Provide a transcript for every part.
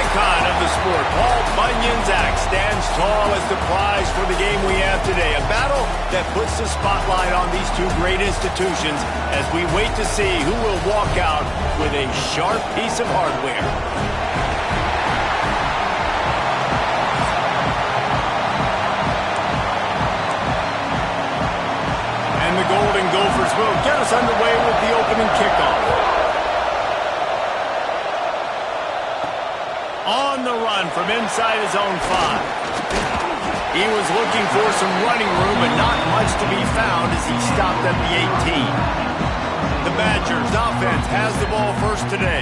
icon of the sport, Paul Bunyan's axe stands tall as the prize for the game we have today. A battle that puts the spotlight on these two great institutions as we wait to see who will walk out with a sharp piece of hardware. And the Golden Gophers will get us underway with the opening kickoff. On the run from inside his own 5. He was looking for some running room, but not much to be found as he stopped at the 18. The Badgers offense has the ball first today.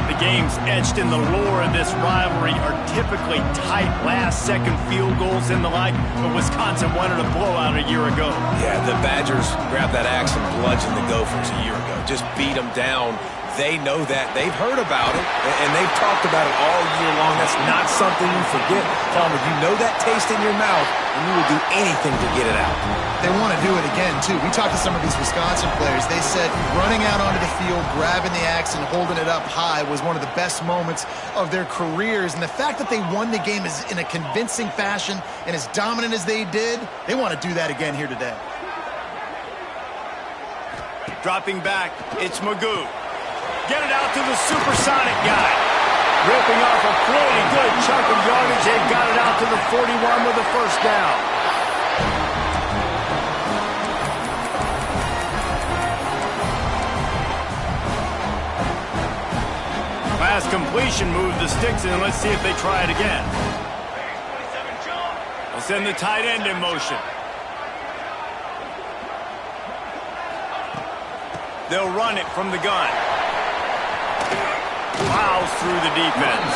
The games etched in the lore of this rivalry are typically tight last-second field goals and the like, but Wisconsin wanted a blowout a year ago. Yeah, the Badgers grabbed that axe and bludgeoned the Gophers a year ago. Just beat them down. They know that. They've heard about it, and they've talked about it all year long. That's not something you forget. Farmer, you know that taste in your mouth, and you will do anything to get it out. They want to do it again, too. We talked to some of these Wisconsin players. They said running out onto the field, grabbing the axe, and holding it up high was one of the best moments of their careers. And the fact that they won the game is in a convincing fashion and as dominant as they did, they want to do that again here today. Dropping back, it's Magoo. Get it out to the supersonic guy. Ripping off a pretty good chunk of yardage. They've got it out to the 41 with a first down. Pass completion moved the sticks in. Let's see if they try it again. They'll send the tight end in motion. They'll run it from the gun. Plows through the defense.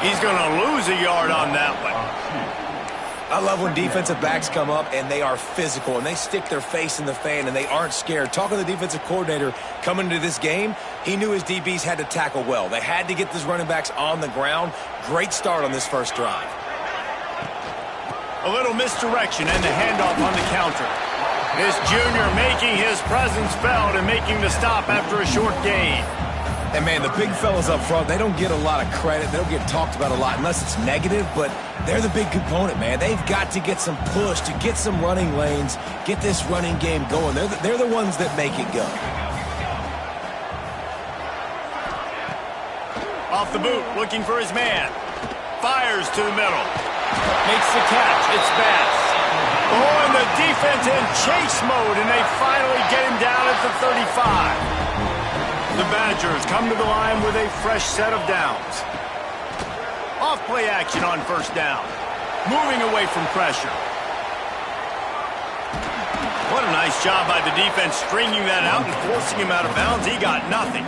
He's going to lose a yard on that one. I love when defensive backs come up and they are physical and they stick their face in the fan and they aren't scared. Talking to the defensive coordinator coming into this game, he knew his DBs had to tackle well. They had to get these running backs on the ground. Great start on this first drive. A little misdirection and the handoff on the counter. This junior making his presence felt and making the stop after a short gain. And, man, the big fellas up front, they don't get a lot of credit. They don't get talked about a lot unless it's negative, but they're the big component, man. They've got to get some push, to get some running lanes, get this running game going. They're the ones that make it go. Off the boot, looking for his man. Fires to the middle. Makes the catch. It's Bass. Oh, and the defense in chase mode, and they finally get him down at the 35. The Badgers come to the line with a fresh set of downs. Off play action on first down. Moving away from pressure. What a nice job by the defense stringing that out and forcing him out of bounds. He got nothing.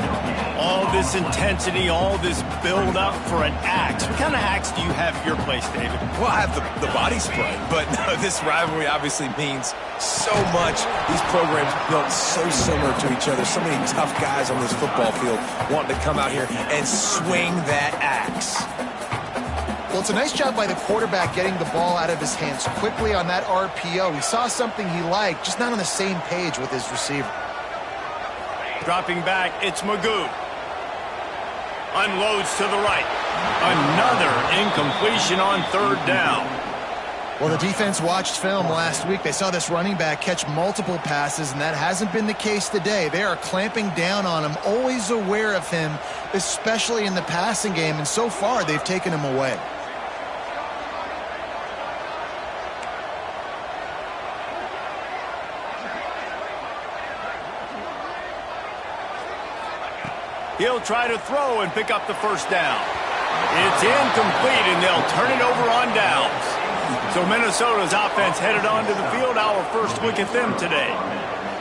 All this intensity, all this build-up for an axe. What kind of axe do you have at your place, David? Well, I have the body spray, but no, this rivalry obviously means so much. These programs built so similar to each other. So many tough guys on this football field wanting to come out here and swing that axe. Well, it's a nice job by the quarterback getting the ball out of his hands quickly on that RPO. He saw something he liked, just not on the same page with his receiver. Dropping back, it's Magoo. Unloads to the right. Another incompletion on third down. Well, the defense watched film last week. They saw this running back catch multiple passes, and that hasn't been the case today. They are clamping down on him, always aware of him, especially in the passing game, and so far they've taken him away. He'll try to throw and pick up the first down. It's incomplete, and they'll turn it over on downs. So Minnesota's offense headed onto the field. Our first look at them today.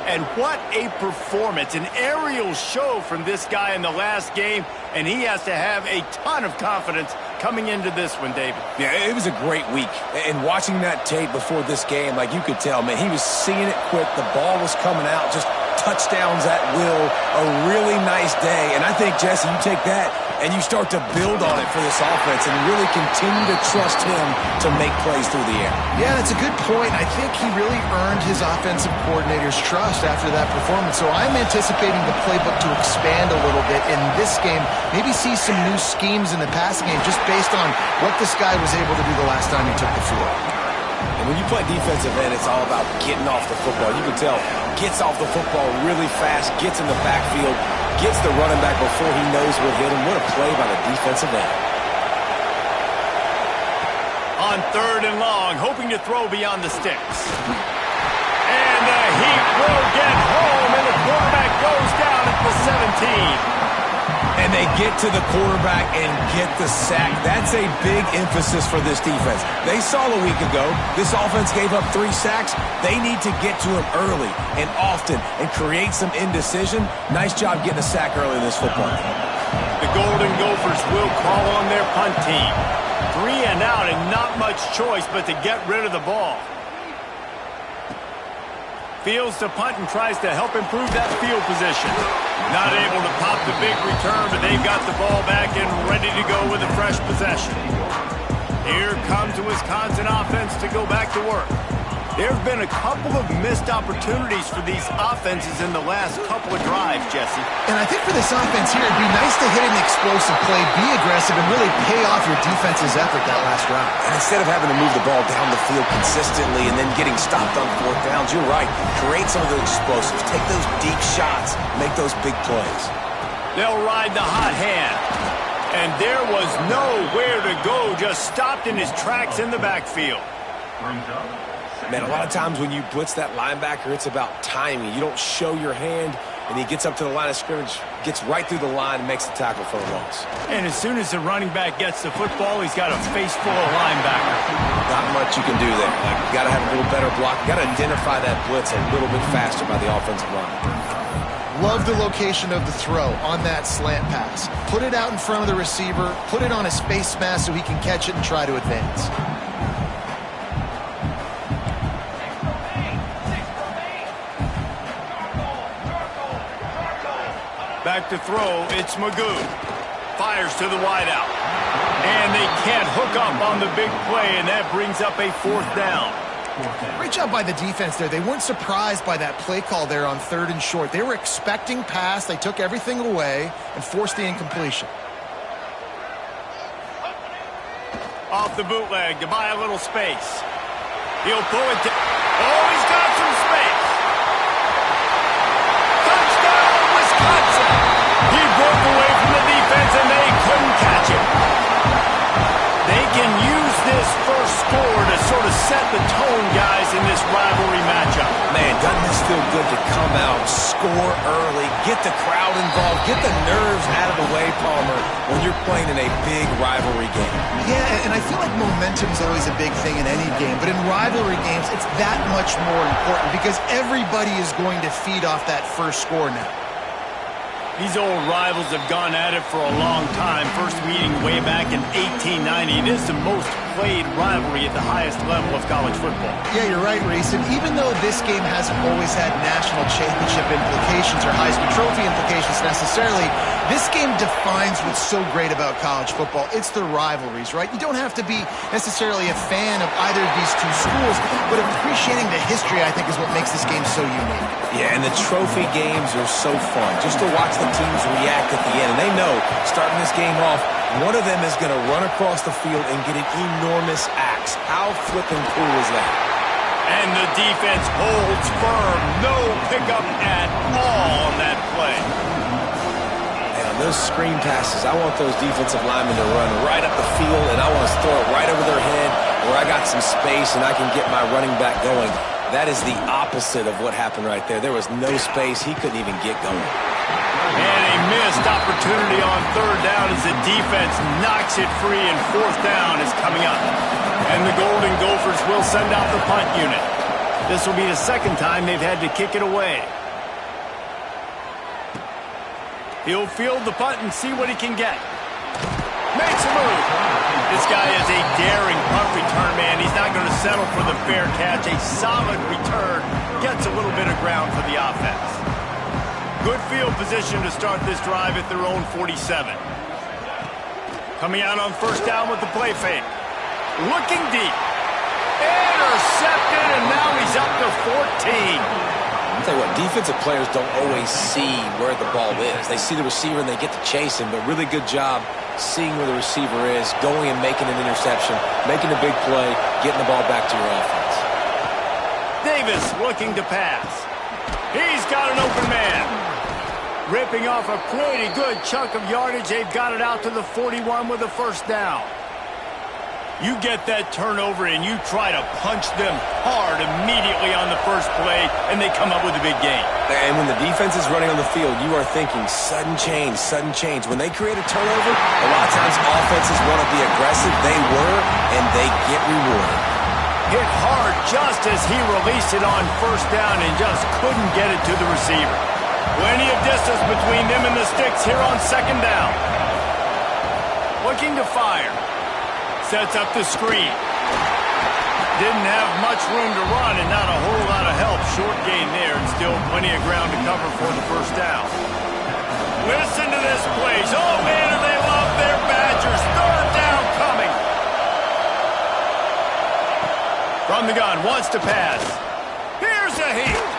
And what a performance, an aerial show from this guy in the last game, and he has to have a ton of confidence coming into this one, David. Yeah, it was a great week. And watching that tape before this game, like you could tell, man, he was seeing it quick. The ball was coming out, just touchdowns at will. A really nice day. And I think, Jesse, you take that And you start to build on it for this offense and really continue to trust him to make plays through the air. Yeah, that's a good point. I think he really earned his offensive coordinator's trust after that performance. So I'm anticipating the playbook to expand a little bit in this game. Maybe see some new schemes in the passing game just based on what this guy was able to do the last time he took the field. And when you play defensive end, it's all about getting off the football. You can tell, gets off the football really fast, gets in the backfield, gets the running back before he knows what hit him. What a play by the defensive end. On 3rd and long, hoping to throw beyond the sticks. And the heat will get home, and the quarterback goes down at the 17. And they get to the quarterback and get the sack. That's a big emphasis for this defense. They saw a week ago, this offense gave up 3 sacks. They need to get to him early and often and create some indecision. Nice job getting a sack early in this football game. The Golden Gophers will call on their punt team. 3 and out and not much choice but to get rid of the ball. Fields to punt and tries to help improve that field position. Not able to pop the big return, but they've got the ball back and ready to go with a fresh possession. Here comes the Wisconsin offense to go back to work. There have been a couple of missed opportunities for these offenses in the last couple of drives, Jesse. And I think for this offense here, it'd be nice to hit an explosive play, be aggressive, and really pay off your defense's effort that last drive. And instead of having to move the ball down the field consistently and then getting stopped on 4th downs, you're right. Create some of those explosives. Take those deep shots. Make those big plays. They'll ride the hot hand. And there was nowhere to go, just stopped in his tracks in the backfield. Man, a lot of times when you blitz that linebacker, it's about timing. You don't show your hand, and he gets up to the line of scrimmage, gets right through the line, and makes the tackle for a loss. And as soon as the running back gets the football, he's got a face full of linebacker. Not much you can do there. You got to have a little better block. You got to identify that blitz a little bit faster by the offensive line. Love the location of the throw on that slant pass. Put it out in front of the receiver, put it on his face mask so he can catch it and try to advance. Back to throw, it's Magoo. Fires to the wideout. And they can't hook up on the big play, and that brings up a 4th down. Great job by the defense there. They weren't surprised by that play call there on 3rd and short. They were expecting pass. They took everything away and forced the incompletion. Off the bootleg to buy a little space. He'll pull it to... Oh, he's got some space. Touchdown, Wisconsin! He broke away from the defense, and they couldn't catch him. They can use this first score to sort of set the tone, guys, in this rivalry matchup. Man, doesn't this feel good to come out, score early, get the crowd involved, get the nerves out of the way, Palmer, when you're playing in a big rivalry game. Yeah, and I feel like momentum's always a big thing in any game, but in rivalry games, it's that much more important because everybody is going to feed off that first score now. These old rivals have gone at it for a long time. First meeting way back in 1890. It is the most played rivalry at the highest level of college football. Yeah, you're right, Reese. And even though this game hasn't always had national championship implications or Heisman Trophy implications necessarily, this game defines what's so great about college football. It's the rivalries, right? You don't have to be necessarily a fan of either of these two schools, but appreciating the history, I think, is what makes this game so unique. Yeah, and the trophy games are so fun. Just to watch the teams react at the end. And they know, starting this game off, one of them is going to run across the field and get an enormous axe. How flipping cool is that? And the defense holds firm. No pickup at all on that play. And on those screen passes, I want those defensive linemen to run right up the field, and I want to throw it right over their head where I got some space and I can get my running back going. That is the opposite of what happened right there. There was no space. He couldn't even get going. And a missed opportunity on 3rd down as the defense knocks it free, and 4th down is coming up. And the Golden Gophers will send out the punt unit. This will be the 2nd time they've had to kick it away. He'll field the punt and see what he can get. Makes a move. This guy is a daring punt return man. He's not going to settle for the fair catch. A solid return. Gets a little bit of ground for the offense. Good field position to start this drive at their own 47. Coming out on first down with the play fake. Looking deep. Intercepted, and now he's up to 14. I'll tell you what, defensive players don't always see where the ball is. They see the receiver and they get to chase him, but really good job seeing where the receiver is, going and making an interception, making a big play, getting the ball back to your offense. Davis looking to pass. He's got an open man. Ripping off a pretty good chunk of yardage. They've got it out to the 41 with a first down. You get that turnover and you try to punch them hard immediately on the first play, and they come up with a big gain. And when the defense is running on the field, you are thinking sudden change, sudden change. When they create a turnover, a lot of times offenses want to be aggressive. They were, and they get rewarded. Hit hard just as he released it on first down and just couldn't get it to the receiver. Plenty of distance between them and the sticks here on second down. Looking to fire. Sets up the screen. Didn't have much room to run and not a whole lot of help. Short gain there and still plenty of ground to cover for the first down. Listen to this place. Oh, man, do they love their Badgers. Third down coming. From the gun, wants to pass. Here's a heat.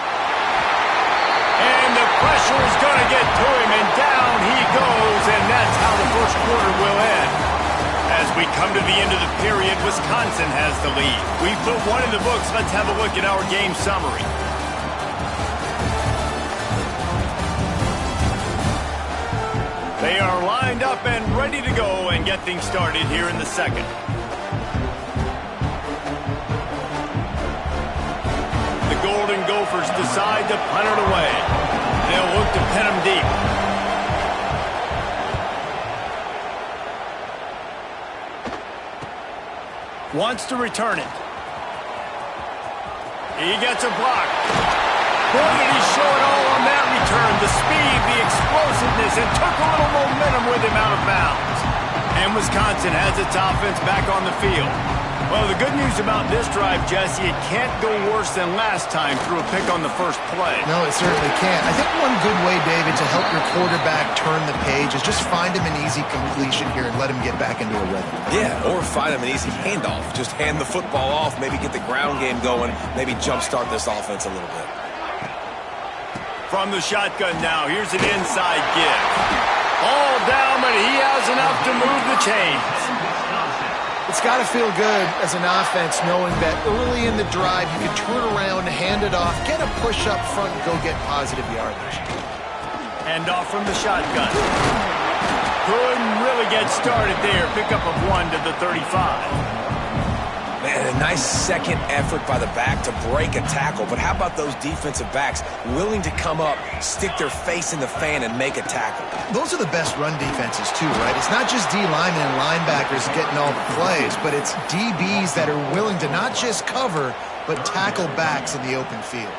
And the pressure is going to get to him, and down he goes, and that's how the first quarter will end. As we come to the end of the period, Wisconsin has the lead. We put one in the books. Let's have a look at our game summary. They are lined up and ready to go and get things started here in the second. The Golden Gophers decide to punt it away. They'll look to pin them deep. Wants to return it. He gets a block. Boy, did he show it all on that return. The speed, the explosiveness, and took a little momentum with him out of bounds. And Wisconsin has its offense back on the field. Well, the good news about this drive, Jesse, it can't go worse than last time through a pick on the first play. No, it certainly can't. I think one good way, David, to help your quarterback turn the page is just find him an easy completion here and let him get back into a rhythm. Yeah, or find him an easy handoff. Just hand the football off, maybe get the ground game going, maybe jumpstart this offense a little bit. From the shotgun now, here's an inside give. All down, but he has enough to move the chains. It's got to feel good as an offense knowing that early in the drive you can turn around, hand it off, get a push up front, and go get positive yardage. Hand off from the shotgun. Couldn't really get started there. Pickup of 1 to the 35. Man, a nice second effort by the back to break a tackle. But how about those defensive backs willing to come up, stick their face in the fan, and make a tackle? Those are the best run defenses, too, right? It's not just D linemen and linebackers getting all the plays, but it's DBs that are willing to not just cover, but tackle backs in the open field.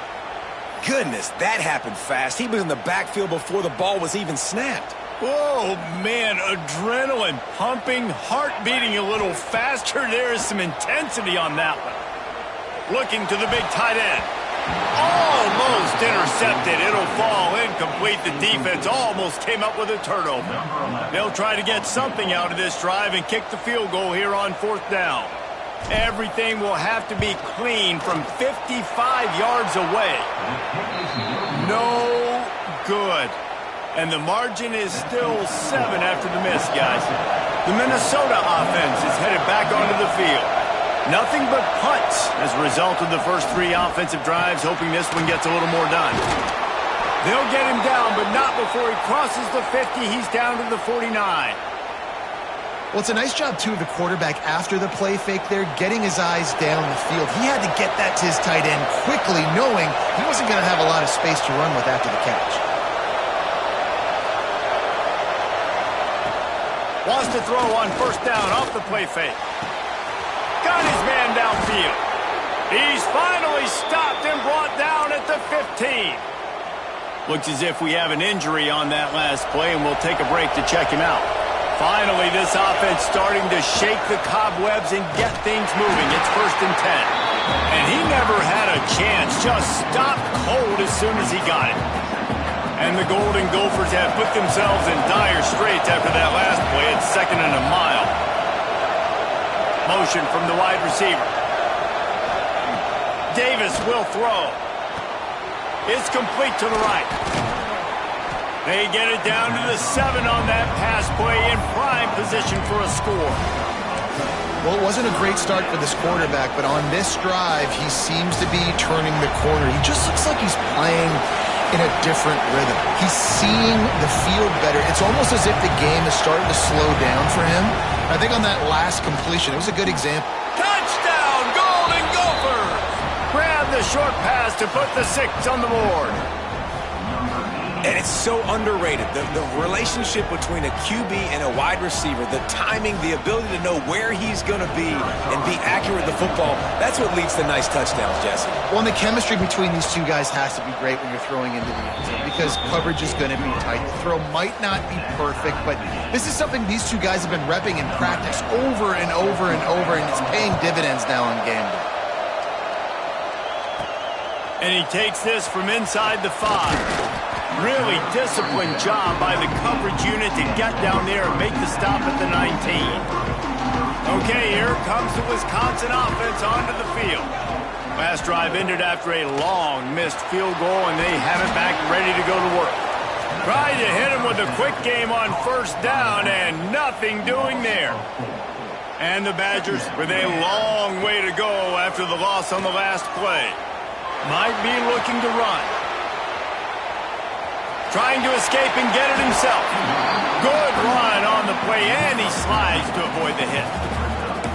Goodness, that happened fast. He was in the backfield before the ball was even snapped. Oh, man, adrenaline pumping, heart beating a little faster. There is some intensity on that one. Looking to the big tight end. Almost intercepted. It'll fall incomplete. The defense almost came up with a turnover. They'll try to get something out of this drive and kick the field goal here on fourth down. Everything will have to be clean from 55 yards away. No good. And the margin is still 7 after the miss, guys. The Minnesota offense is headed back onto the field. Nothing but punts as a result of the first 3 offensive drives, hoping this one gets a little more done. They'll get him down, but not before he crosses the 50. He's down to the 49. Well, it's a nice job, too, of the quarterback after the play fake there, getting his eyes down the field. He had to get that to his tight end quickly, knowing he wasn't going to have a lot of space to run with after the catch. Wants to throw on first down off the play fake. Got his man downfield. He's finally stopped and brought down at the 15. Looks as if we have an injury on that last play, and we'll take a break to check him out. Finally, this offense starting to shake the cobwebs and get things moving. It's 1st and 10. And he never had a chance. Just stopped cold as soon as he got it. And the Golden Gophers have put themselves in dire straits after that last play. It's 2nd and a mile. Motion from the wide receiver. Davis will throw. It's complete to the right. They get it down to the 7 on that pass play, in prime position for a score. Well, it wasn't a great start for this quarterback, but on this drive, he seems to be turning the corner. He just looks like he's playing in a different rhythm. He's seeing the field better. It's almost as if the game is starting to slow down for him. I think on that last completion, it was a good example. Touchdown, Golden Gophers! Grab the short pass to put the 6 on the board. And it's so underrated. The relationship between a QB and a wide receiver, the timing, the ability to know where he's going to be and be accurate with the football, that's what leads to nice touchdowns, Jesse. Well, and the chemistry between these two guys has to be great when you're throwing into the end zone because coverage is going to be tight. The throw might not be perfect, but this is something these two guys have been repping in practice over and over and over, and it's paying dividends now on game day. And he takes this from inside the 5. Really disciplined job by the coverage unit to get down there and make the stop at the 19. Okay, here comes the Wisconsin offense onto the field. Last drive ended after a long missed field goal, and they have it back ready to go to work. Tried to hit him with a quick game on 1st down, and nothing doing there. And the Badgers with a long way to go after the loss on the last play. Might be looking to run. Trying to escape and get it himself. Good run on the play, and he slides to avoid the hit.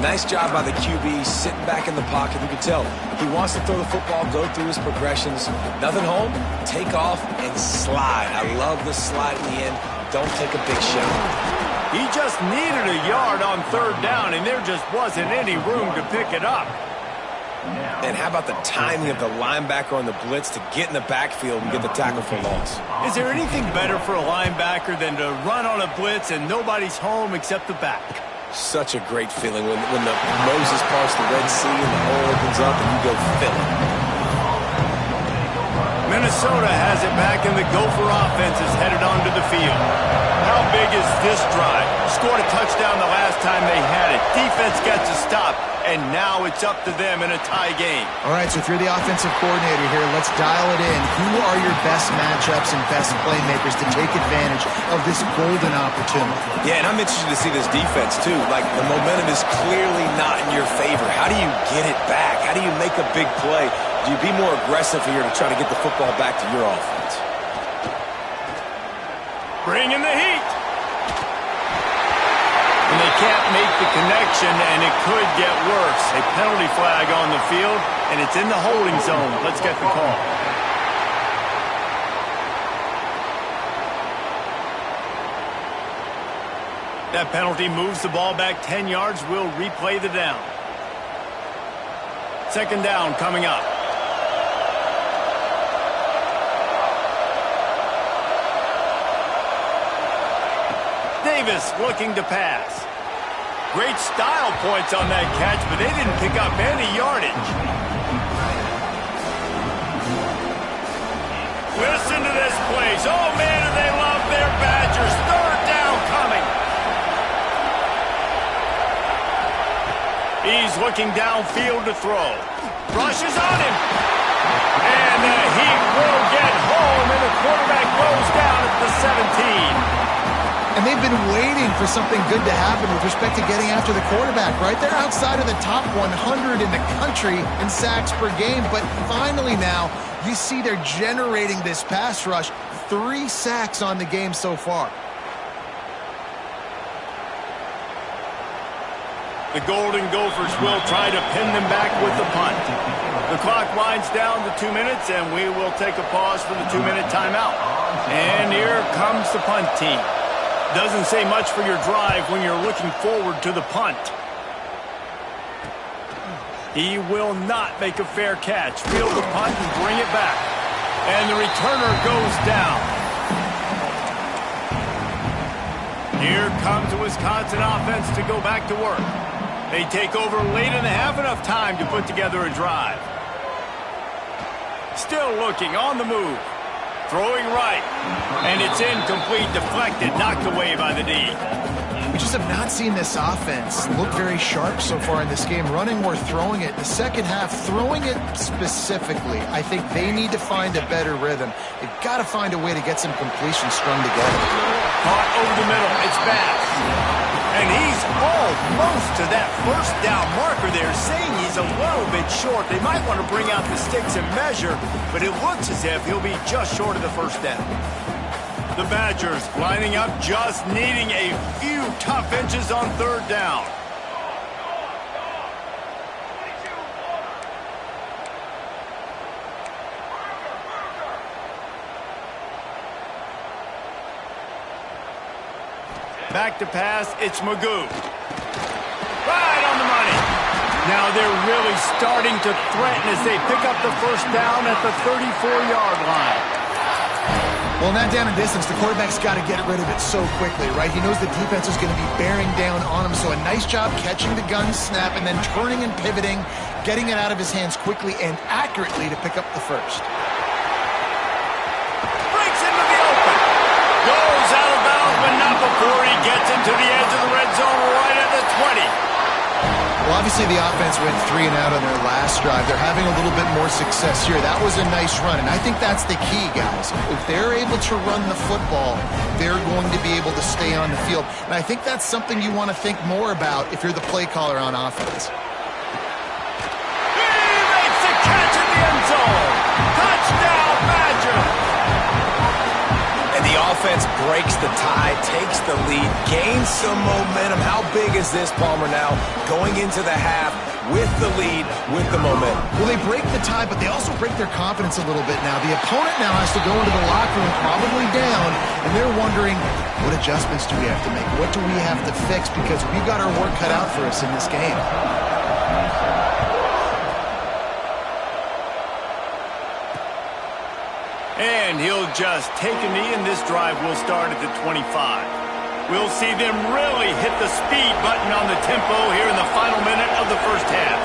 Nice job by the QB, sitting back in the pocket. You can tell he wants to throw the football, go through his progressions. Nothing home, take off, and slide. I love the slide in the end. Don't take a big shot. He just needed a yard on 3rd down, and there just wasn't any room to pick it up. And how about the timing of the linebacker on the blitz to get in the backfield and get the tackle for loss? Is there anything better for a linebacker than to run on a blitz and nobody's home except the back? Such a great feeling when the Moses parts the Red Sea and the hole opens up and you go fill it. Minnesota has it back, and the Gopher offense is headed onto the field. How big is this drive? Scored a touchdown the last time they had it. Defense gets a stop, and now it's up to them in a tie game. All right, so if you're the offensive coordinator here, let's dial it in. Who are your best matchups and best playmakers to take advantage of this golden opportunity? Yeah, and I'm interested to see this defense, too. Like, the momentum is clearly not in your favor. How do you get it back? How do you make a big play? Do you be more aggressive here to try to get the football back to your offense? Bring in the heat. And they can't make the connection, and it could get worse. A penalty flag on the field, and it's in the holding zone. Let's get the call. That penalty moves the ball back 10 yards. We'll replay the down. 2nd down coming up. Davis looking to pass. Great style points on that catch, but they didn't pick up any yardage. Listen to this place. Oh, man, do they love their Badgers. 3rd down coming. He's looking downfield to throw. Rushes on him. And the Heat will get home, and the quarterback goes down at the 17. And they've been waiting for something good to happen with respect to getting after the quarterback, right? They're outside of the top 100 in the country in sacks per game, but finally now you see they're generating this pass rush. 3 sacks on the game so far. The Golden Gophers will try to pin them back with the punt. The clock winds down to 2 minutes, and we will take a pause for the 2-minute timeout. And here comes the punt team. Doesn't say much for your drive when you're looking forward to the punt. He will not make a fair catch. Field the punt and bring it back. And the returner goes down. Here comes the Wisconsin offense to go back to work. They take over late in the half, enough time to put together a drive. Still looking on the move. Throwing right. And it's incomplete, deflected, knocked away by the D. We just have not seen this offense look very sharp so far in this game, running or throwing it. The second half, throwing it specifically, I think they need to find a better rhythm. They've got to find a way to get some completions strung together. Caught over the middle. It's Bass. And he's almost to that first down marker there, saying he's a little bit short. They might want to bring out the sticks and measure, but it looks as if he'll be just short of the first down. The Badgers lining up, just needing a few tough inches on third down. Back to pass, it's Magoo. Right on the money. Now they're really starting to threaten as they pick up the first down at the 34-yard line. Well, not down in distance, the quarterback's got to get rid of it so quickly, right? He knows the defense is going to be bearing down on him, so a nice job catching the gun snap and then turning and pivoting, getting it out of his hands quickly and accurately to pick up the first. Breaks into the open. Goes out of bounds, but not before he gets into the edge of the red zone right at the 20. Well, obviously the offense went 3 and out on their last drive. They're having a little bit more success here. That was a nice run, and I think that's the key, guys. If they're able to run the football, they're going to be able to stay on the field. And I think that's something you want to think more about if you're the play caller on offense. He makes the catch in the end zone. Touchdown, Badgers. And the offense breaks the tie, takes the lead, gains some momentum. How big is this, Palmer, now going into the half with the lead, with the momentum? Well, they break the tie, but they also break their confidence a little bit now. The opponent now has to go into the locker room probably down, and they're wondering, what adjustments do we have to make? What do we have to fix? Because we've got our work cut out for us in this game. And he'll just take a knee, and this drive will start at the 25. We'll see them really hit the speed button on the tempo here in the final minute of the first half.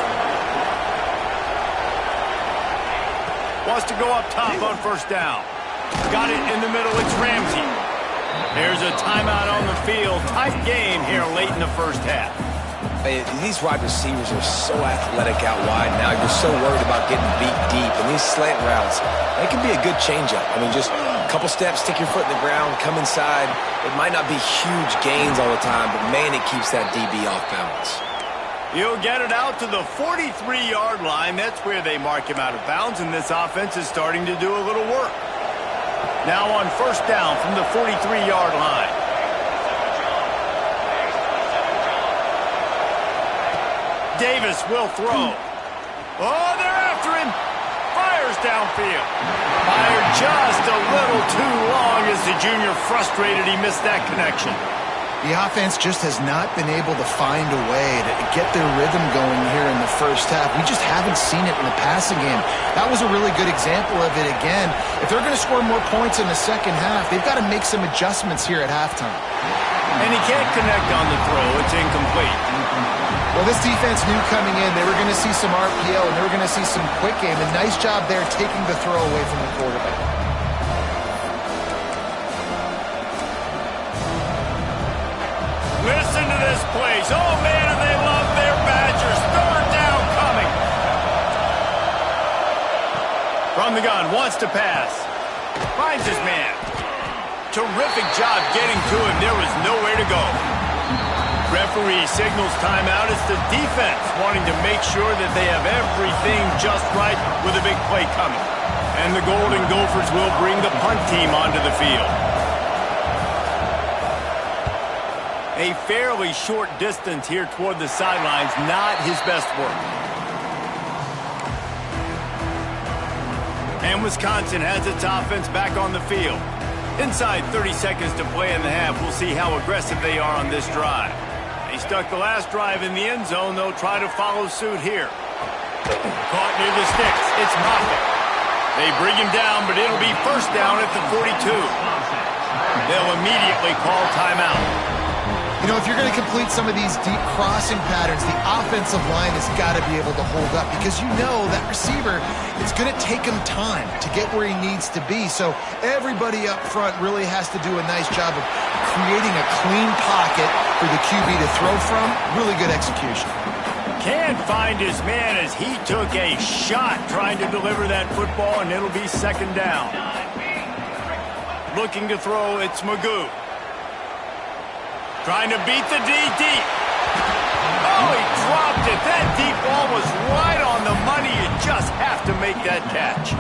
Wants to go up top on first down. Got it in the middle, it's Ramsey. There's a timeout on the field. Tight game here late in the first half. These wide receivers are so athletic out wide now. You're so worried about getting beat deep. And these slant routes, they can be a good changeup. I mean, just a couple steps, stick your foot in the ground, come inside. It might not be huge gains all the time, but, man, it keeps that DB off balance. He'll get it out to the 43-yard line. That's where they mark him out of bounds, and this offense is starting to do a little work. Now on first down from the 43-yard line. Davis will throw. Oh, they're after him. Fires downfield. Fired just a little too long as the junior frustrated he missed that connection. The offense just has not been able to find a way to get their rhythm going here in the first half. We just haven't seen it in the passing game. That was a really good example of it again. If they're going to score more points in the second half, they've got to make some adjustments here at halftime. And he can't connect on the throw. It's incomplete. Well, this defense knew coming in they were going to see some RPO and they were going to see some quick game. A nice job there taking the throw away from the quarterback. Listen to this place. Oh, man, and they love their Badgers. Third down coming. From the gun, wants to pass. Finds his man. Terrific job getting to him. There was nowhere to go. Referee signals timeout. It's the defense wanting to make sure that they have everything just right with a big play coming. And the Golden Gophers will bring the punt team onto the field. A fairly short distance here toward the sidelines, not his best work. And Wisconsin has its offense back on the field. Inside 30 seconds to play in the half, we'll see how aggressive they are on this drive. They stuck the last drive in the end zone. They'll try to follow suit here. Caught near the sticks. It's Moffitt. They bring him down, but it'll be first down at the 42. They'll immediately call timeout. You know, if you're going to complete some of these deep crossing patterns, the offensive line has got to be able to hold up because you know that receiver, it's going to take him time to get where he needs to be. So everybody up front really has to do a nice job of creating a clean pocket for the QB to throw from. Really good execution. Can't find his man as he took a shot trying to deliver that football, and it'll be second down. Looking to throw, it's Magoo. Trying to beat the DD. Oh, he dropped it. That deep ball was right on the money. You just have to make that catch.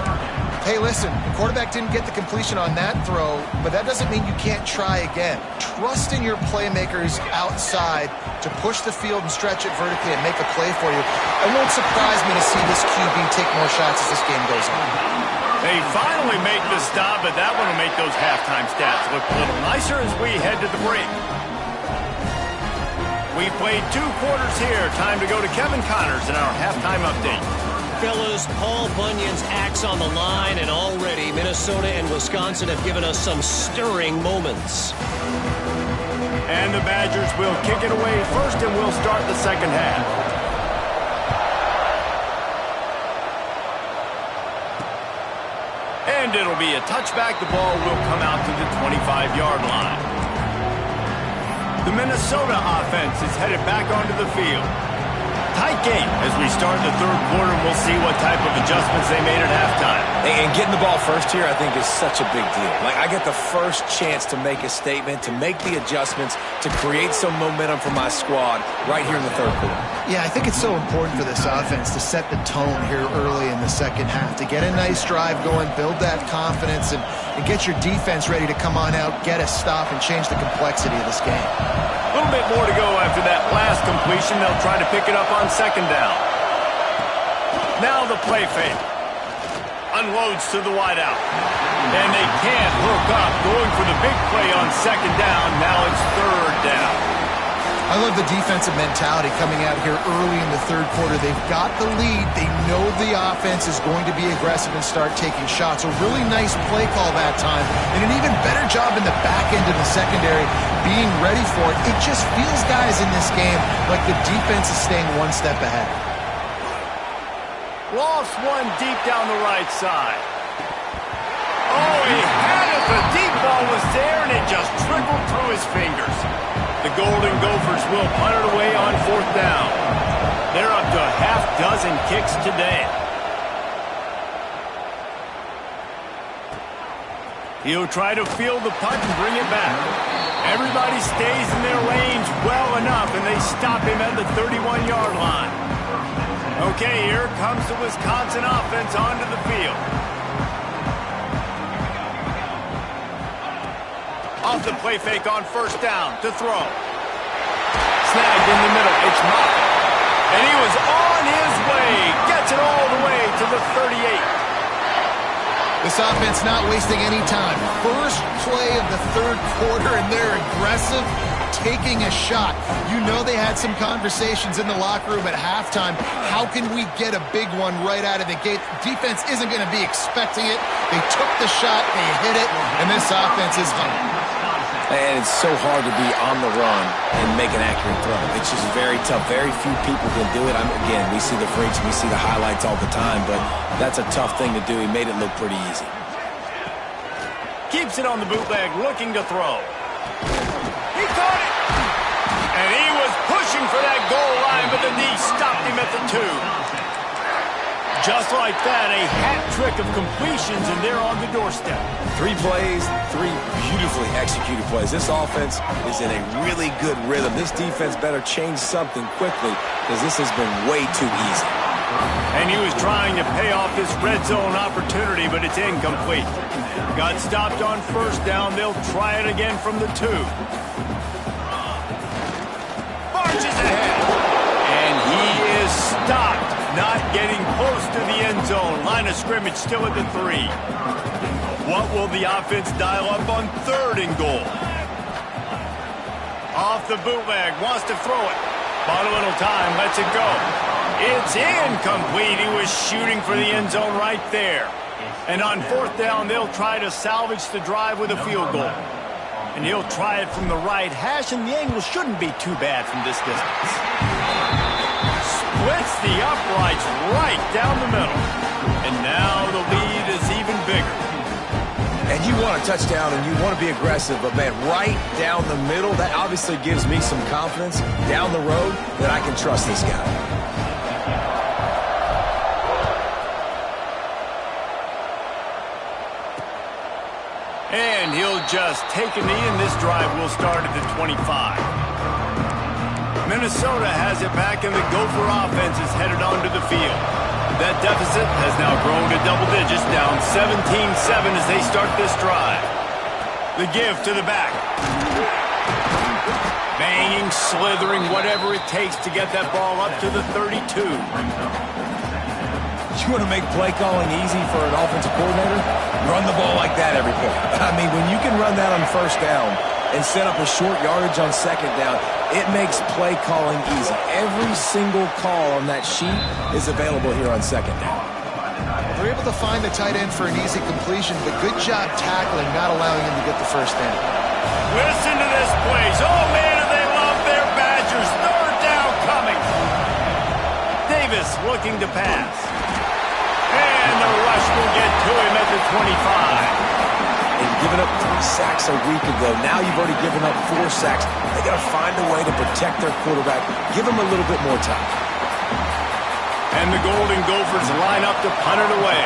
Hey, listen, the quarterback didn't get the completion on that throw, but that doesn't mean you can't try again. Trust in your playmakers outside to push the field and stretch it vertically and make a play for you. It won't surprise me to see this QB take more shots as this game goes on. They finally make the stop, but that one will make those halftime stats look a little nicer as we head to the break. We played 2 quarters here. Time to go to Kevin Connors in our halftime update. Fellas, Paul Bunyan's axe on the line, and already Minnesota and Wisconsin have given us some stirring moments. And the Badgers will kick it away first, and we'll start the second half. And it'll be a touchback. The ball will come out to the 25-yard line. The Minnesota offense is headed back onto the field. Tight game as we start the third quarter, and we'll see what type of adjustments they made at halftime. And getting the ball first here, I think, is such a big deal. Like, I get the first chance to make a statement, to make the adjustments, to create some momentum for my squad right here in the third quarter. Yeah, I think it's so important for this offense to set the tone here early in the second half, to get a nice drive going, build that confidence, and get your defense ready to come on out, get a stop, and change the complexity of this game. A little bit more to go after that last completion. They'll try to pick it up on second down. Now the play fake. Unloads to the wideout. And they can't hook up. Going for the big play on second down. Now it's third down. I love the defensive mentality coming out here early in the third quarter. They've got the lead. They know the offense is going to be aggressive and start taking shots. A really nice play call that time. And an even better job in the back end of the secondary being ready for it. It just feels, guys, in this game like the defense is staying one step ahead. Lost one deep down the right side. Oh, he had it. The deep ball was there, and it just trickled through his fingers. The Golden Gophers will punt it away on fourth down. They're up to a half dozen kicks today. He'll try to field the punt and bring it back. Everybody stays in their lanes well enough, and they stop him at the 31-yard line. Okay, here comes the Wisconsin offense onto the field. Off the play fake on first down to throw. Snagged in the middle. It's Moffitt. And he was on his way. Gets it all the way to the 38. This offense not wasting any time. First play of the third quarter, and they're aggressive, taking a shot. You know they had some conversations in the locker room at halftime. How can we get a big one right out of the gate? Defense isn't going to be expecting it. They took the shot, they hit it, and this offense is hungry. And it's so hard to be on the run and make an accurate throw. It's just very tough. Very few people can do it. Again, we see the freaks, we see the highlights all the time, but that's a tough thing to do. He made it look pretty easy. Keeps it on the bootleg, looking to throw. He caught it! And he was pushing for that goal line, but the knee stopped him at the 2. Just like that, a hat trick of completions, and they're on the doorstep. 3 plays, 3 beautifully executed plays. This offense is in a really good rhythm. This defense better change something quickly because this has been way too easy. And he was trying to pay off this red zone opportunity, but it's incomplete. Got stopped on first down. They'll try it again from the 2. Marches ahead. And he is stopped. Not getting close to the end zone. Line of scrimmage still at the 3. What will the offense dial up on third and goal? Off the bootleg. Wants to throw it. Bought a little time. Lets it go. It's incomplete. He was shooting for the end zone right there. And on fourth down, they'll try to salvage the drive with a field goal. And he'll try it from the right hash, and the angle shouldn't be too bad from this distance. Splits the uprights right down the middle. And now the lead is even bigger. And you want a touchdown, and you want to be aggressive, but, man, right down the middle, that obviously gives me some confidence down the road that I can trust this guy. And he'll just take a knee, and this drive will start at the 25. Minnesota has it back, and the Gopher offense is headed onto the field. That deficit has now grown to double digits, down 17-7 as they start this drive. The give to the back. Banging, slithering, whatever it takes to get that ball up to the 32. You want to make play calling easy for an offensive coordinator? Run the ball like that every play. I mean, when you can run that on first down and set up a short yardage on second down, it makes play calling easy. Every single call on that sheet is available here on second down. They're able to find the tight end for an easy completion, but good job tackling, not allowing him to get the first down. Listen to this plays. Oh, man, do they love their Badgers. Third down coming. Davis looking to pass. And the rush will get to him at the 25. And giving up 3 sacks a week ago, now you've already given up 4 sacks. They got to find a way to protect their quarterback. Give him a little bit more time. And the Golden Gophers line up to punt it away.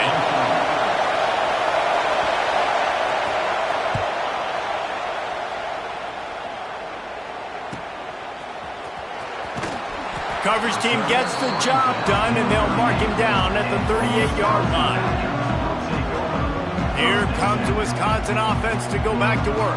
Coverage team gets the job done, and they'll mark him down at the 38-yard line. Here comes the Wisconsin offense to go back to work.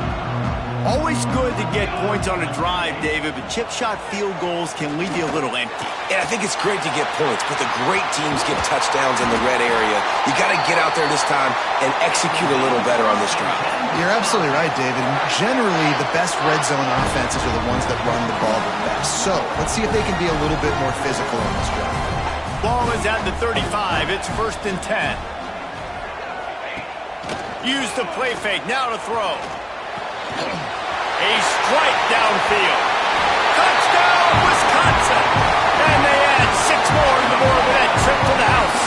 Always good to get points on a drive, David, but chip shot field goals can leave you a little empty. And I think it's great to get points, but the great teams get touchdowns in the red area. You got to get out there this time and execute a little better on this drive. You're absolutely right, David. Generally, the best red zone offenses are the ones that run the ball the best. So let's see if they can be a little bit more physical on this drive. Ball is at the 35. It's 1st and 10. Use the play fake. Now to throw. A strike downfield. Touchdown, Wisconsin! And they add 6 more to the board with that trip to the house.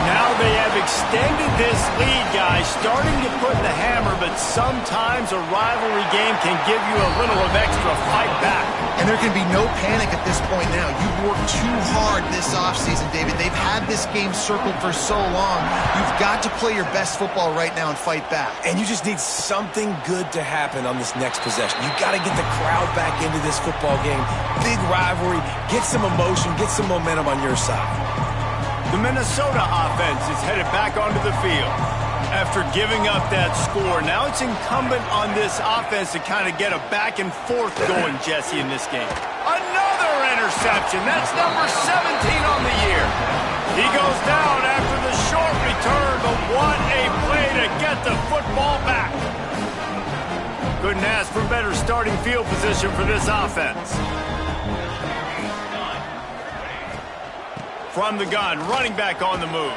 Now they have extended this lead, guys, starting to put the hammer, but sometimes a rivalry game can give you a little of extra fight back. And there can be no panic at this point now. You've worked too hard this offseason, David. They've had this game circled for so long. You've got to play your best football right now and fight back. And you just need something good to happen on this next possession. You got to get the crowd back into this football game. Big rivalry. Get some emotion. Get some momentum on your side. The Minnesota offense is headed back onto the field. After giving up that score, now it's incumbent on this offense to kind of get a back and forth going, Jesse, in this game. Another interception. That's number 17 on the year. He goes down after the short return, but what a play to get the football back. Couldn't ask for better starting field position for this offense. From the gun, running back on the move.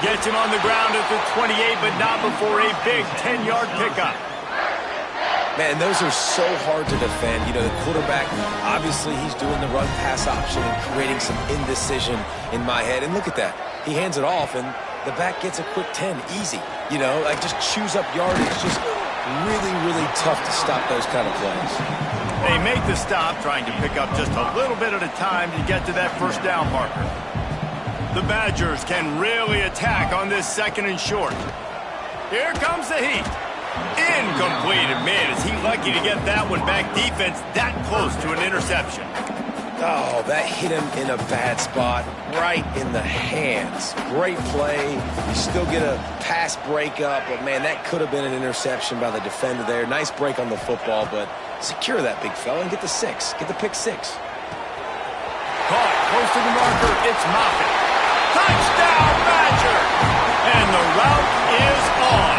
Gets him on the ground at the 28, but not before a big 10-yard pickup. Man, those are so hard to defend. You know, the quarterback, obviously he's doing the run-pass option and creating some indecision in my head. And look at that. He hands it off, and the back gets a quick 10. Easy. You know, like just chews up yardage. Just really, really tough to stop those kind of plays. They make the stop, trying to pick up just a little bit at a time to get to that first down marker. The Badgers can really attack on this 2nd and short. Here comes the heat. Incomplete. And man, is he lucky to get that one back. Defense that close to an interception. Oh, that hit him in a bad spot, right in the hands. Great play. You still get a pass breakup, but man, that could have been an interception by the defender there. Nice break on the football, but secure that big fella and get the 6. Get the pick 6. Caught close to the marker. It's Moffitt. Touchdown, Badger! And the route is on.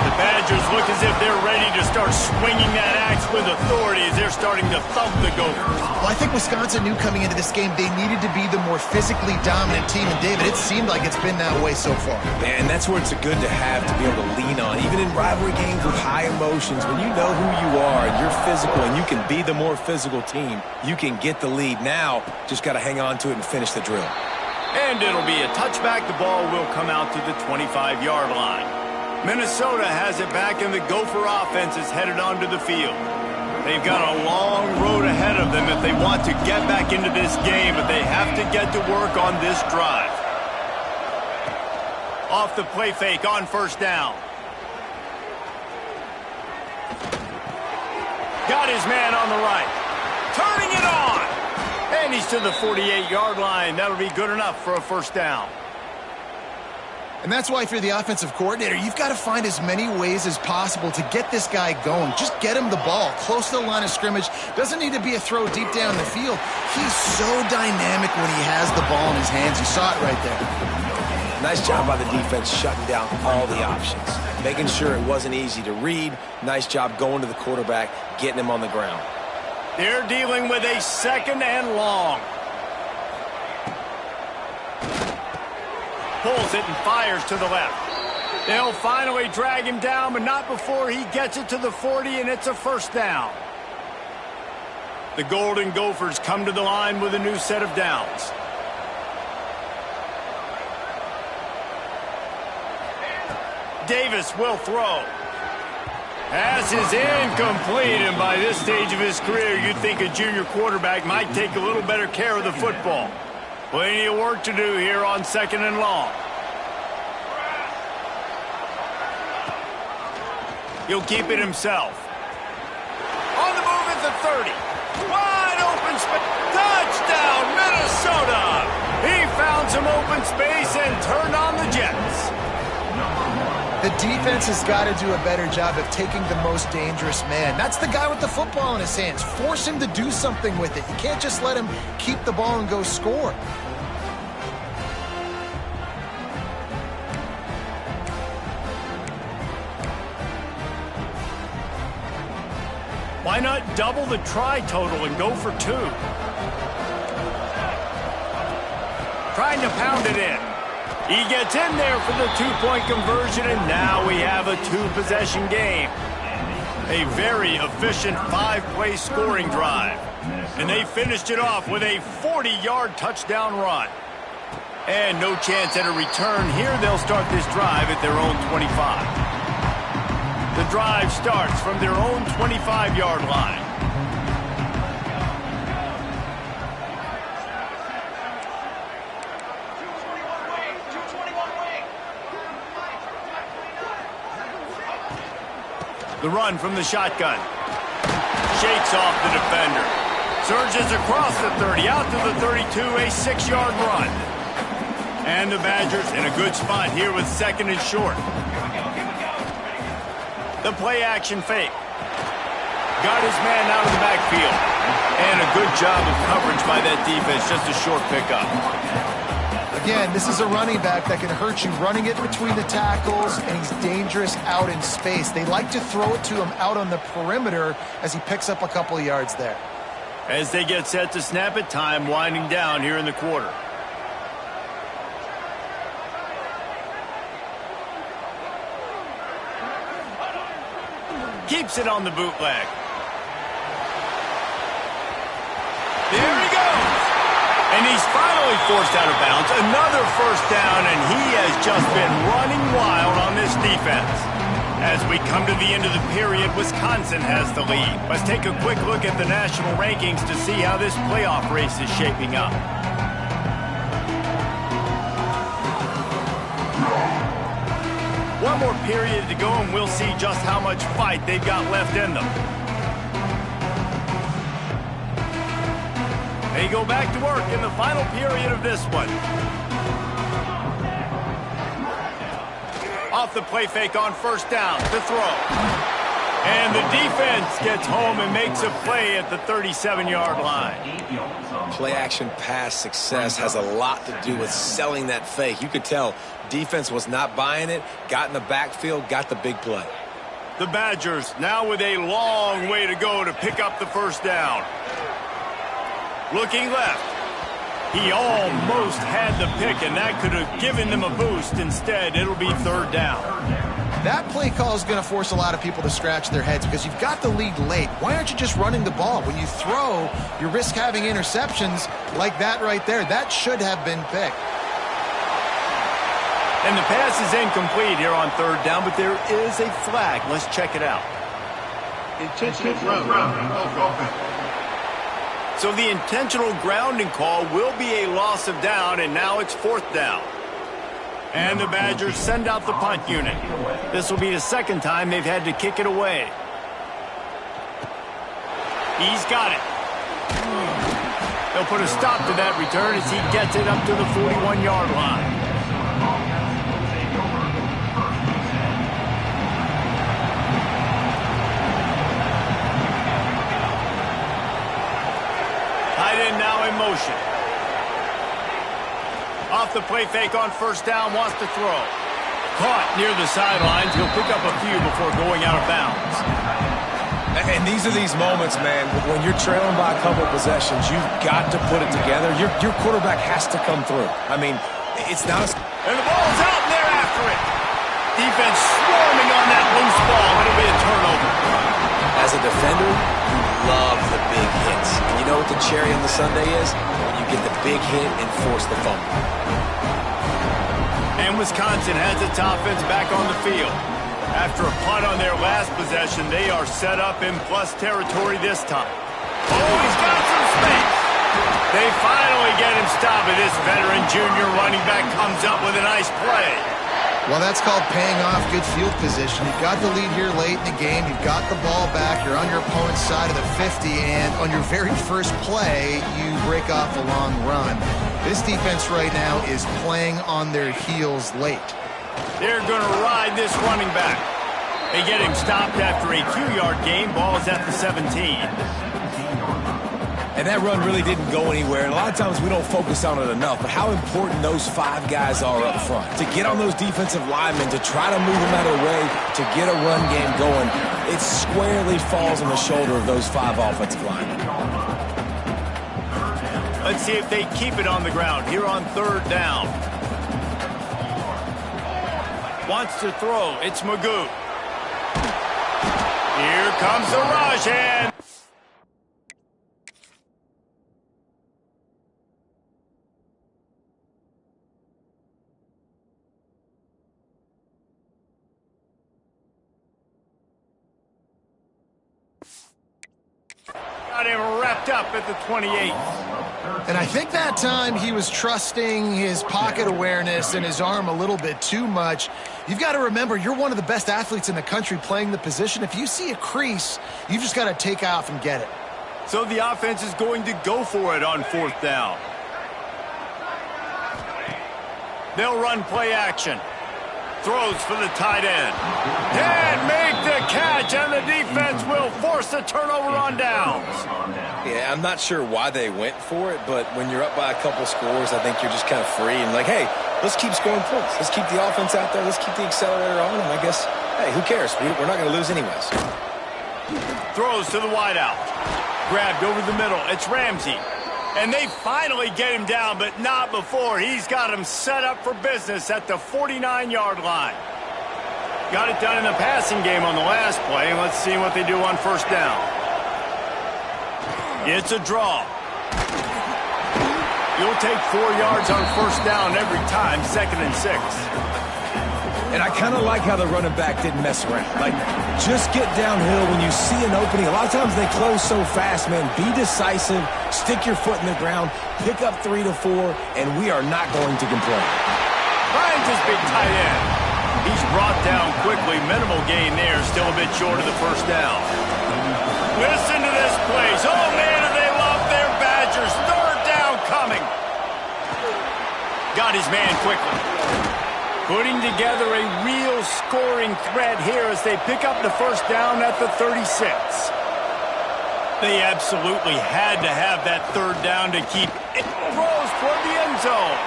The Badgers Badgers look as if they're ready to start swinging that axe with authority as they're starting to thump the Gophers. Well, I think Wisconsin knew coming into this game they needed to be the more physically dominant team. And, David, it seemed like it's been that way so far. Man, that's where it's good to have to be able to lean on. Even in rivalry games with high emotions, when you know who you are and you're physical and you can be the more physical team, you can get the lead. Now, just got to hang on to it and finish the drill. And it'll be a touchback. The ball will come out to the 25-yard line. Minnesota has it back, and the Gopher offense is headed onto the field. They've got a long road ahead of them if they want to get back into this game, but they have to get to work on this drive. Off the play fake on first down. Got his man on the right. Turning it on. And he's to the 48-yard line. That'll be good enough for a first down. And that's why if you're the offensive coordinator, you've got to find as many ways as possible to get this guy going. Just get him the ball close to the line of scrimmage. Doesn't need to be a throw deep down the field. He's so dynamic when he has the ball in his hands. You saw it right there. Nice job by the defense shutting down all the options, making sure it wasn't easy to read. Nice job going to the quarterback, getting him on the ground. They're dealing with a second and long. Pulls it and fires to the left. They'll finally drag him down, but not before he gets it to the 40, and it's a first down. The Golden Gophers come to the line with a new set of downs. Davis will throw. Pass is incomplete, and by this stage of his career, you'd think a junior quarterback might take a little better care of the football. Plenty of work to do here on second and long. He'll keep it himself. On the move at the 30. Wide open space. Touchdown, Minnesota! He found some open space and turned on the Jets. The defense has got to do a better job of taking the most dangerous man. That's the guy with the football in his hands. Force him to do something with it. You can't just let him keep the ball and go score. Why not double the try total and go for 2? Trying to pound it in. He gets in there for the 2-point conversion, and now we have a 2-possession game. A very efficient 5-play scoring drive. And they finished it off with a 40-yard touchdown run. And no chance at a return here. They'll start this drive at their own 25. The drive starts from their own 25-yard line. The run from the shotgun. Shakes off the defender. Surges across the 30, out to the 32, a 6-yard run. And the Badgers in a good spot here with second and short. The play-action fake. Got his man out of the backfield. And a good job of coverage by that defense, just a short pickup. Again, this is a running back that can hurt you, running it between the tackles, and he's dangerous out in space. They like to throw it to him out on the perimeter as he picks up a couple of yards there. As they get set to snap it, time winding down here in the quarter. Keeps it on the bootleg. There he goes. And he's finally forced out of bounds. Another first down, and he has just been running wild on this defense. As we come to the end of the period, Wisconsin has the lead. Let's take a quick look at the national rankings to see how this playoff race is shaping up. One more period to go, and we'll see just how much fight they've got left in them. They go back to work in the final period of this one. Off the play fake on first down to throw. And the defense gets home and makes a play at the 37-yard line. Play-action pass success has a lot to do with selling that fake. You could tell defense was not buying it, got in the backfield, got the big play. The Badgers now with a long way to go to pick up the first down. Looking left. He almost had the pick, and that could have given them a boost. Instead, it'll be third down. That play call is going to force a lot of people to scratch their heads because you've got the lead late. Why aren't you just running the ball? When you throw, you risk having interceptions like that right there. That should have been picked. And the pass is incomplete here on third down, but there is a flag. Let's check it out. Intentional grounding. So the intentional grounding call will be a loss of down, and now it's fourth down. And the Badgers send out the punt unit. This will be the second time they've had to kick it away. He's got it. They'll put a stop to that return as he gets it up to the 41-yard line. Tight end now in motion. Off the play fake on first down, wants to throw. Caught near the sidelines. He'll pick up a few before going out of bounds. And these are these moments, man, when you're trailing by a couple of possessions, you've got to put it together. Your quarterback has to come through. I mean, it's not a... And the ball's out, and they're after it. Defense swarming on that loose ball. It'll be a turnover. As a defender, you love the big hits. And you know what the cherry on the sundae is? When you get the big hit and force the fumble. And Wisconsin has its offense back on the field. After a punt on their last possession, they are set up in plus territory this time. Oh, he's got some space. They finally get him stopped, and this veteran junior running back comes up with a nice play. Well, that's called paying off good field position. You've got the lead here late in the game. You've got the ball back. You're on your opponent's side of the 50, and on your very first play, you break off a long run. This defense right now is playing on their heels late. They're going to ride this running back. They get him stopped after a 2-yard gain. Ball is at the 17. And that run really didn't go anywhere. And a lot of times we don't focus on it enough. But how important those 5 guys are up front. To get on those defensive linemen, to try to move them out of the way, to get a run game going, it squarely falls on the shoulder of those 5 offensive linemen. Let's see if they keep it on the ground here on third down. Wants to throw. It's Magoo. Here comes the rush, and got him wrapped up at the 28. And I think that time he was trusting his pocket awareness and his arm a little bit too much. You've got to remember, you're one of the best athletes in the country playing the position. If you see a crease, you've just got to take off and get it. So the offense is going to go for it on fourth down. They'll run play action. Throws for the tight end. And make the catch, and the defense will force a turnover on downs. Yeah, I'm not sure why they went for it, but when you're up by a couple scores, I think you're just kind of free and like, hey, let's keep scoring points. Let's keep the offense out there. Let's keep the accelerator on, and I guess, hey, who cares? We're not going to lose anyways. Throws to the wideout. Grabbed over the middle. It's Ramsey. And they finally get him down, but not before. He's got him set up for business at the 49-yard line. Got it done in the passing game on the last play. Let's see what they do on first down. It's a draw. You'll take 4 yards on first down every time, 2nd and 6. And I kind of like how the running back didn't mess around. Like, just get downhill when you see an opening. A lot of times they close so fast, man. Be decisive, stick your foot in the ground, pick up 3 to 4, and we are not going to complain. Finds his big tight end. He's brought down quickly. Minimal gain there, still a bit short of the first down. Listen to this place. Oh, man, do they love their Badgers. Third down coming. Got his man quickly. Putting together a real scoring threat here as they pick up the first down at the 36. They absolutely had to have that third down to keep it. Throws toward the end zone.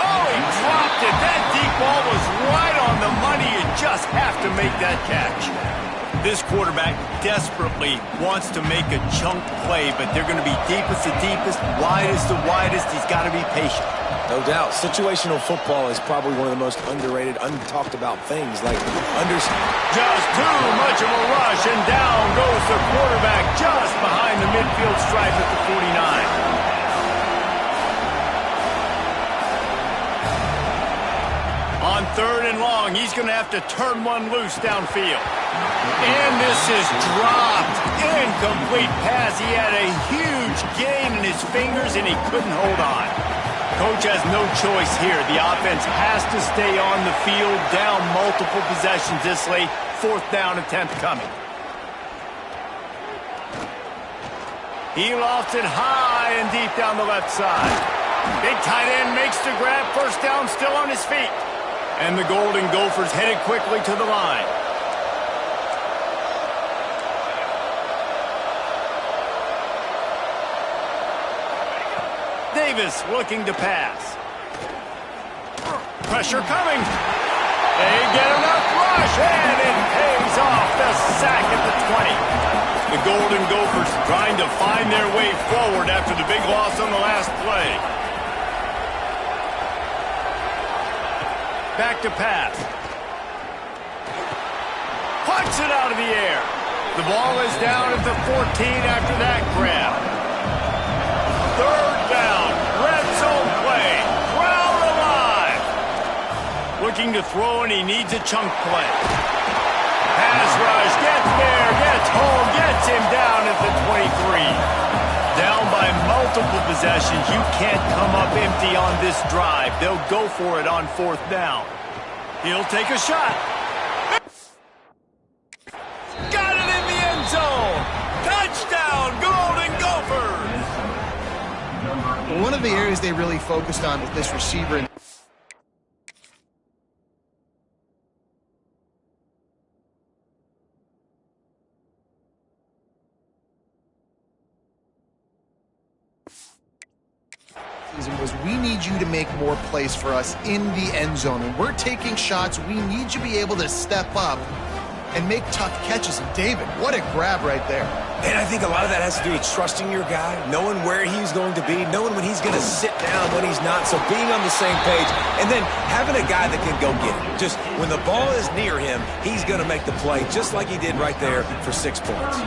Oh, he dropped dropped it. That deep ball was right on the money. You just have to make that catch. This quarterback desperately wants to make a chunk play, but they're going to be deepest to deepest, widest to widest. He's got to be patient. No doubt. Situational football is probably one of the most underrated, untalked about things. Just too much of a rush, and down goes the quarterback just behind the midfield stripe at the 49. On 3rd and long, he's going to have to turn one loose downfield. And this is dropped. Incomplete pass. He had a huge gain in his fingers, and he couldn't hold on. Coach has no choice here. The offense has to stay on the field, down multiple possessions this late. 4th down attempt coming. He lofts it high and deep down the left side. Big tight end makes the grab. 1st down, still on his feet. And the Golden Gophers headed quickly to the line. Davis looking to pass. Pressure coming. They get enough rush, and it pays off. The sack at the 20. The Golden Gophers trying to find their way forward after the big loss on the last play. Back to pass. Punts it out of the air. The ball is down at the 14 after that grab. 3rd down. Red zone play. Crowd alive. Looking to throw, and he needs a chunk play. Pass rush. Gets there. Gets home. Gets him down at the 23. Down by multiple possessions. You can't come up empty on this drive. They'll go for it on 4th down. He'll take a shot. Got it in the end zone. Touchdown, Golden Gophers. One of the areas they really focused on with this receiver was, we need you to make more plays for us in the end zone. When we're taking shots, we need you to be able to step up and make tough catches. And David, what a grab right there. And I think a lot of that has to do with trusting your guy, knowing where he's going to be, knowing when he's going to sit down, when he's not. So being on the same page, and then having a guy that can go get it. Just when the ball is near him, he's going to make the play, just like he did right there for 6 points.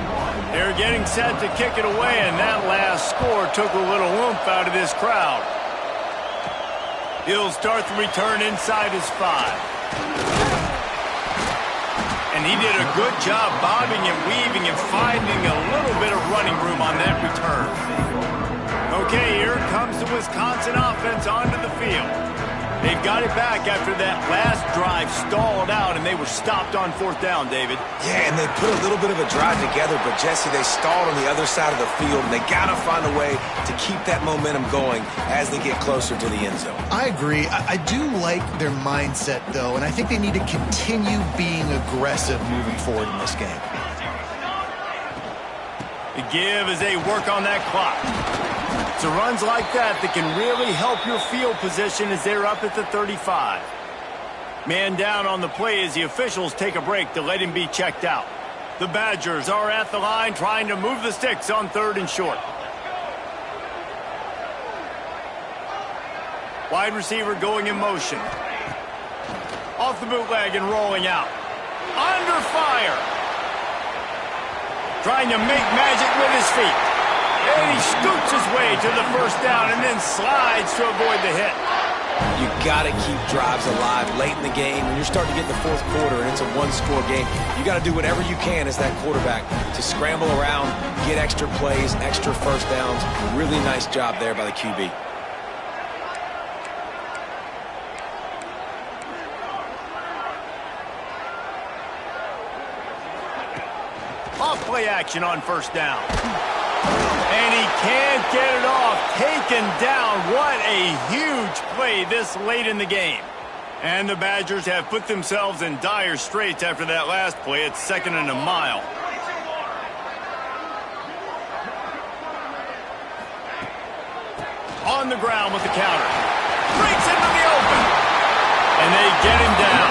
They're getting set to kick it away, and that last score took a little oomph out of this crowd. He'll start the return inside his 5. And he did a good job bobbing and weaving and finding a little bit of running room on that return. Okay, here comes the Wisconsin offense onto the field. They've got it back after that last drive stalled out, and they were stopped on 4th down, David. Yeah, and they put a little bit of a drive together, but, Jesse, they stalled on the other side of the field, and they got to find a way to keep that momentum going as they get closer to the end zone. I agree. I do like their mindset, though, and I think they need to continue being aggressive moving forward in this game. The give as they work on that clock. It's runs like that can really help your field position as they're up at the 35. Man down on the play as the officials take a break to let him be checked out. The Badgers are at the line trying to move the sticks on 3rd and short. Wide receiver going in motion. Off the bootleg and rolling out. Under fire. Trying to make magic with his feet. And he scoots his way to the 1st down and then slides to avoid the hit. You got to keep drives alive late in the game. When you're starting to get in the 4th quarter and it's a 1-score game, you got to do whatever you can as that quarterback to scramble around, get extra plays, extra 1st downs. Really nice job there by the QB. Off play action on 1st down. And he can't get it off. Taken down. What a huge play this late in the game. And the Badgers have put themselves in dire straits after that last play. It's 2nd and a mile. On the ground with the counter. Breaks into the open. And they get him down.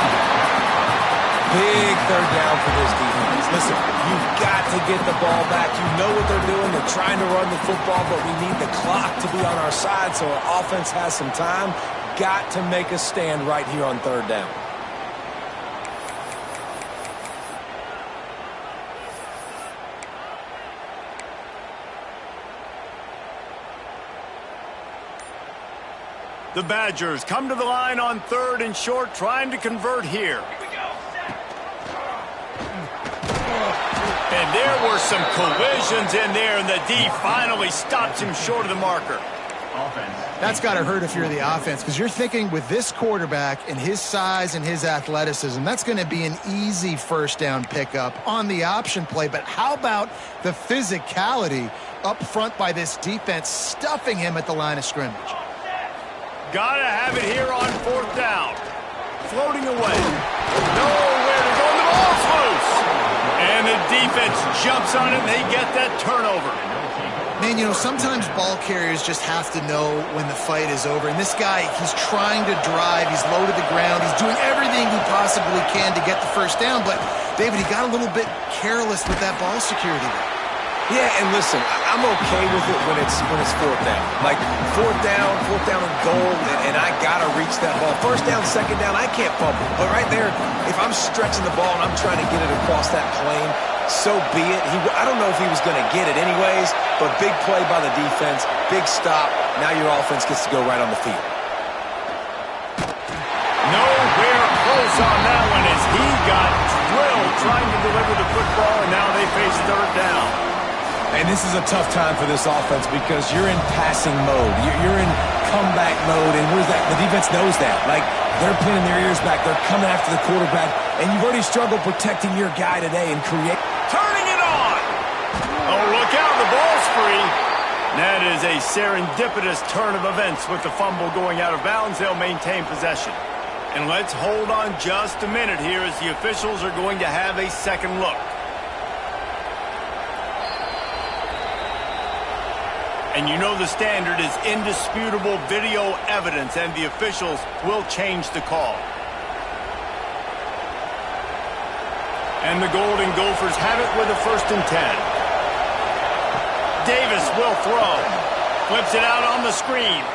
Big third down for this defense. Listen, you've got to get the ball back. You know what they're doing. They're trying to run the football, but we need the clock to be on our side so our offense has some time. Got to make a stand right here on third down. The Badgers come to the line on third and short, trying to convert here. And there were some collisions in there, and the D finally stops him short of the marker. That's got to hurt if you're the offense, because you're thinking with this quarterback and his size and his athleticism, that's going to be an easy first down pickup on the option play. But how about the physicality up front by this defense, stuffing him at the line of scrimmage? Gotta have it here on fourth down. Floating away. Nowhere to go. The ball's loose. And the defense jumps on it, and they get that turnover. Man, you know, sometimes ball carriers just have to know when the fight is over. And this guy, he's trying to drive. He's low to the ground. He's doing everything he possibly can to get the first down. But, David, he got a little bit careless with that ball security there. Yeah, and listen, I'm okay with it when it's fourth down. Like, fourth down and goal, and I got to reach that ball. First down, second down, I can't fumble. But right there, if I'm stretching the ball and I'm trying to get it across that plane, so be it. I don't know if he was going to get it anyways, but big play by the defense, big stop. Now your offense gets to go right on the field. Nowhere close on that one as he got drilled trying to deliver the football, and now they face third down. And this is a tough time for this offense because you're in passing mode. You're in comeback mode, and where's that? The defense knows that. Like, they're pinning their ears back. They're coming after the quarterback, and you've already struggled protecting your guy today and create. Turning it on! Oh, look out, the ball's free. That is a serendipitous turn of events with the fumble going out of bounds. They'll maintain possession. And let's hold on just a minute here as the officials are going to have a second look. And you know the standard is indisputable video evidence, and the officials will change the call. And the Golden Gophers have it with a 1st and 10. Davis will throw. Flips it out on the screen.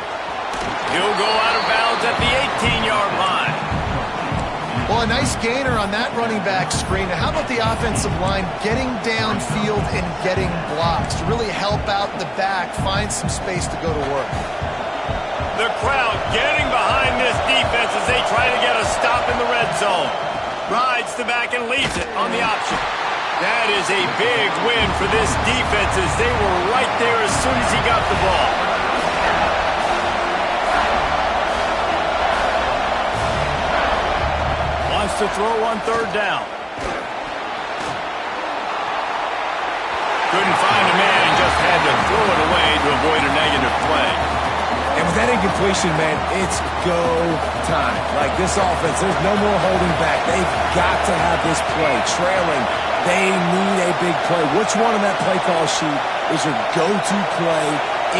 He'll go out of bounds at the 18-yard line. Well, a nice gainer on that running back screen. Now, how about the offensive line getting downfield and getting blocks to really help out the back, find some space to go to work? The crowd getting behind this defense as they try to get a stop in the red zone. Rides the back and leaves it on the option. That is a big win for this defense as they were right there as soon as he got the ball. Wants to throw on third down. Couldn't find a man and just had to throw it away to avoid a negative play. And with that incompletion, man, it's go time. Like, this offense, there's no more holding back. They've got to have this play. Trailing, they need a big play. Which one on that play call sheet is your go-to play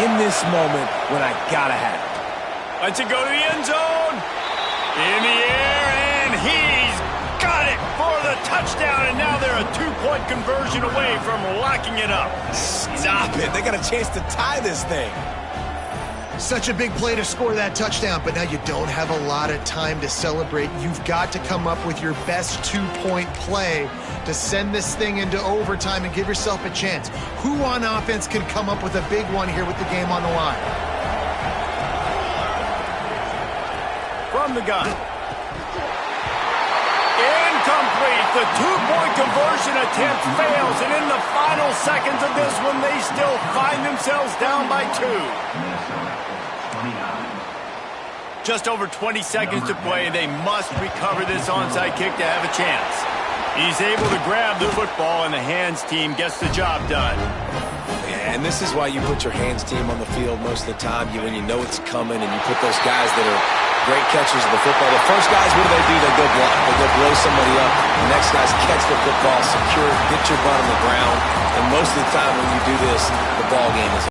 in this moment when I gotta have it? Lets it go to the end zone. In the air, and he's got it for the touchdown. And now they're a 2-point conversion away from locking it up. Stop it. They got a chance to tie this thing. Such a big play to score that touchdown, but now you don't have a lot of time to celebrate. You've got to come up with your best 2-point play to send this thing into overtime and give yourself a chance. Who on offense can come up with a big one here with the game on the line? From the gun. Incomplete. The 2-point conversion attempt fails, and in the final seconds of this one, they still find themselves down by 2. Just over 20 seconds to play. They must recover this onside kick to have a chance. He's able to grab the football, and the hands team gets the job done. Yeah, and this is why you put your hands team on the field most of the time. When you know it's coming, and you put those guys that are great catchers of the football. The first guys, what do? They go block. They go blow somebody up. The next guys catch the football, secure, get your butt on the ground. And most of the time when you do this, the ball game is